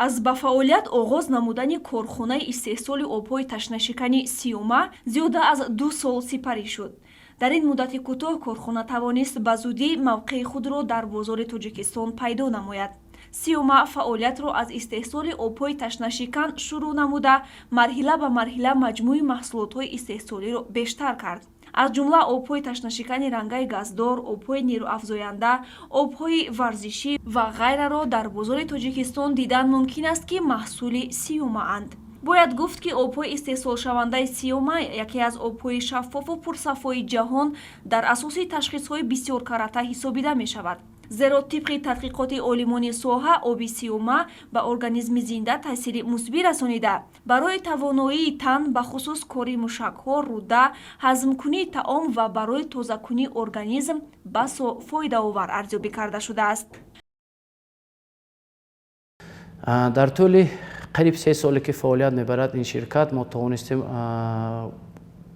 аз ба фаъолият оғоз намудани корхонаи истеҳсоли обҳои ташнашикани Сиёма зиёда аз 2 сол сипарӣ шуд. дар ин муддати кӯтоҳ корхона тавонист ба зудӣ мавқеи худро дар бозори Тоҷикистон пайдо намояд. Сиёма фаъолиятро аз истеҳсоли обҳои ташнашикан шурӯъ намуда, марҳила ба марҳила маҷмӯи маҳсулотҳои истеҳсолиро бештар кард. аз ҷумла обҳои ташнашикани рангаи газдор, обҳои нерӯафзоянда, обҳои варзишӣ ва ғайраро дар бозори Тоҷикистон дидан мумкин аст, ки маҳсули Сиёмаанд. бояд гуфт, ки обҳои истеҳсолшавандаи Сиёма яке аз обҳои шаффофу пурсафои ҷаҳон дар асоси ташхисҳои бисёркарата ҳисобида мешавад. зеро тибқи тадқиқоти олимони соҳа оби Сиёма ба организми зинда таъсири мусбӣ расонида, барои тавоноии тан ба хусус кори мушакҳо, рӯда, ҳазмкунии таом ва барои тозакунии организм басо фоидаовар арзёбӣ карда шудааст. дар тӯли қариб 3 соле ки фаъолият мебарад ин ширкат, мо тавонистем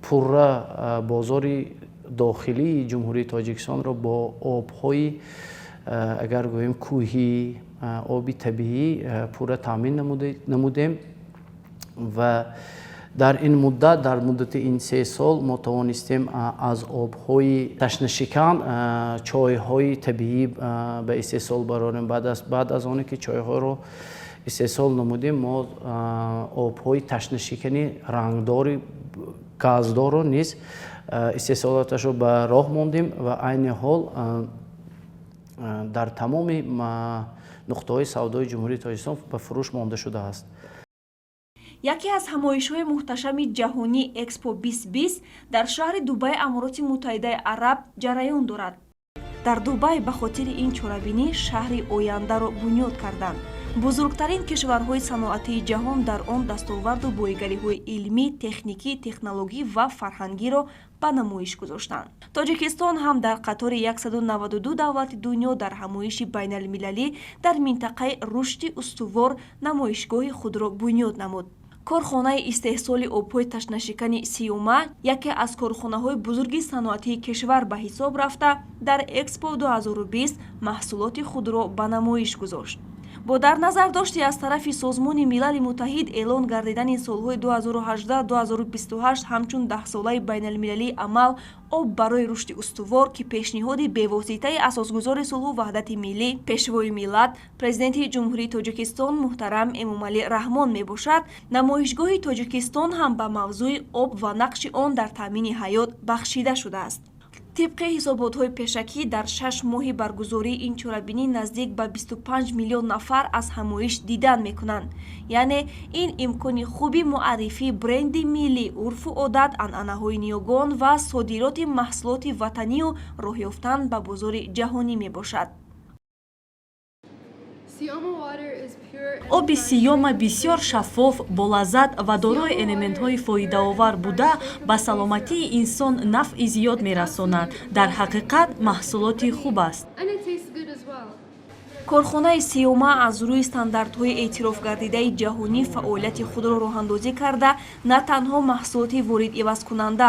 пурра бозори дохилии ҷумҳурии Тоҷикистонро бо обҳои агар гӯем кӯҳӣ, оби табиӣ пурра таъмин намудем ва дар ин муддат, дар муддати ин 3 сол мо тавонистем аз обҳои ташнашикан чойҳои табиӣ ба истеҳсол барорем. баъд аз оне ки чойҳоро истеҳсол намудем, мо обҳои ташнашикани рангдори газдорро низ истеҳсолоташро ба роҳ мондем ва айни ҳол дар тамоми нуқтаҳои савдои ҷумҳурии Тоҷикистон ба фурӯш монда шудааст. яке аз ҳамоишҳои муҳташами ҷаҳонӣ Экспо 2020 дар шаҳри Дубай, Амороти Муттаҳидаи Араб ҷараён дорад. дар Дубай ба хотири ин чорабинӣ шаҳри ояндаро бунёд карданд. бузургтарин кишварҳои саноатии ҷаҳон дар он дастоварду боигариҳои илмӣ, техникӣ, технологӣ ва фарҳангиро ба намоиш гузоштанд. Тоҷикистон ҳам дар қатори 192 давлати дунё дар ҳамоиши байналмилалӣ дар минтақаи рушди устувор намоишгоҳи худро бунёд намуд. корхонаи истеҳсоли обҳои ташнашикани Сиёма яке аз корхонаҳои бузурги саноатии кишвар ба ҳисоб рафта, дар Экспо 2020 маҳсулоти худро ба намоиш гузошт. бо дар назардошти аз тарафи Созмони Милали Муттаҳид эълон гардидани солҳои 2018-2028 ҳамчун 10-солаи байналмилалии амал об барои рушди устувор, ки пешниҳоди бевоситаи асосгузори сулҳу ваҳдати миллӣ, пешвои миллат, президенти ҷумҳурии Тоҷикистон муҳтарам Эмомалӣ Раҳмон мебошад, намоишгоҳи Тоҷикистон ҳам ба мавзӯи об ва нақши он дар таъмини ҳаёт бахшида шудааст. тибқи ҳисоботҳои пешакӣ дар 6 моҳи баргузории ин чорабинӣ наздик ба 25 миллион нафар аз ҳамоиш дидан мекунанд. яъне ин имкони хуби муаррифии бренди миллӣ, урфу одат, анъанаҳои ниёгон ва содироти маҳсулоти ватанию роҳ ёфтан ба бозори ҷаҳонӣ мебошад. оби Сиёма бисёр шаффоф, болаззат ва дорои элементҳои фоидаовар буда ба саломатии инсон нафъи зиёд мерасонад. дар ҳақиқат маҳсулоти хуб аст. корхонаи Сиёма аз рӯи стандартҳои эътирофгардидаи ҷаҳонӣ фаъолияти худро роҳандозӣ карда, на танҳо маҳсулоти воридивазкунанда,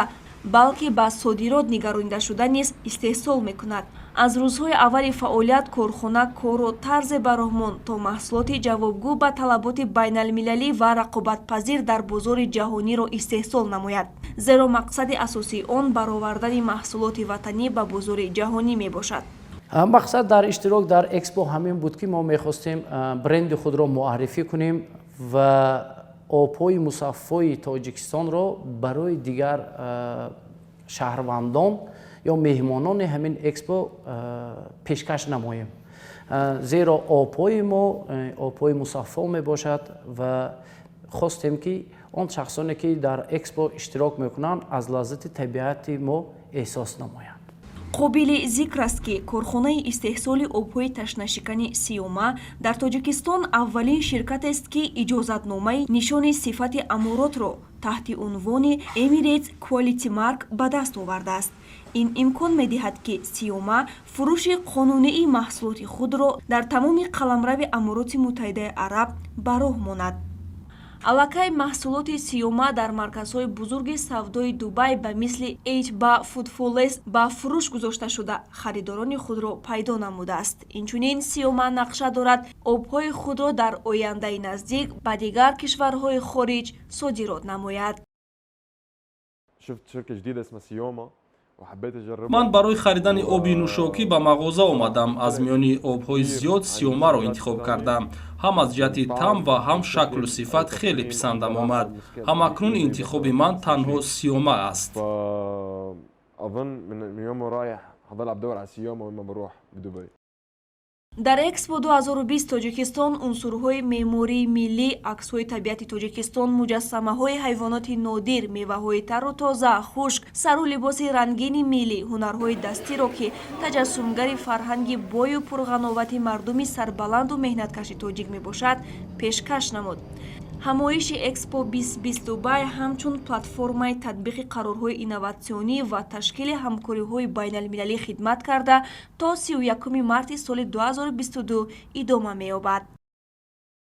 балки ба содирот нигаронида шуда низ истеҳсол мекунад. аз рӯзҳои аввали фаъолият корхона корро тарзе бароҳмон то маҳсулоти ҷавобгӯ ба талаботи байналмилалӣ ва рақобатпазир дар бозори ҷаҳониро истеҳсол намояд. зеро мақсади асосии он баровардани маҳсулоти ватанӣ ба бозори ҷаҳонӣ мебошад. мақсад дар иштирок дар Экспо ҳамин буд, ки мо мехостем бренди худро муаррифӣ кунем ва обҳои мусаффои Тоҷикистонро барои дигар шаҳрвандон ё меҳмонони ҳамин Экспо пешкаш намоем. зеро обҳои мо обҳои мусаффо мебошад ва хостем, ки он шахсоне ки дар Экспо иштирок мекунанд аз лаззати табиати мо эҳсос намоянд. қобили зикр аст, ки корхонаи истеҳсоли обҳои ташнашикани Сиёма дар Тоҷикистон аввалин ширкатест, ки иҷозатномаи нишони сифати аморотро таҳти унвони Emirates Quality Mark ба даст овардааст. ин имкон медиҳад, ки Сиёма фурӯши қонунии маҳсулоти худро дар тамоми қаламрави Амороти Муттаҳидаи Араб ба роҳ монад. аллакай маҳсулоти сиёма дар марказҳои бузурги савдои Дубай ба мисли H-Ba Foodfulles ба фурӯш гузошта шуда харидорони худро пайдо намудааст. Инчунин сиёма нақша дорад обҳои худро дар ояндаи наздик ба дигар кишварҳои хориҷ صادرات نماید. شفت شركة جديدة اسمها سيوما وحبيت اجربها. من برای خریدن آبی نوشاکی به مغازه آمدم. از میانی آبهای زیاد سیوما را انتخاب کردم. هم از جهت طعم و هم شکل و صفت خیلی پسندم آمد. هم اکنون انتخاب من تنها سیوما است. اظن من يوم رايح هضل عم بدور على سيوما وين ما بروح بدبي. дар экспо 2020 тоҷикистон унсурҳои меъмории миллӣ, аксҳои табиати тоҷикистон, муҷассамаҳои ҳайвоноти нодир, меваҳои тару тоза, хушк, сару либоси рангини миллӣ, ҳунарҳои дастиро ки таҷассумгари фарҳанги бою пурғановати мардуми сарбаланду меҳнаткаши тоҷик мебошад, пешкаш намуд. ҳамоиши экспо 2020 Дубай ҳамчун платформаи татбиқи қарорҳои инноватсионӣ ва ташкили ҳамкориҳои байналмилалӣ хидмат карда то 31 марти соли 2022 идома меёбад.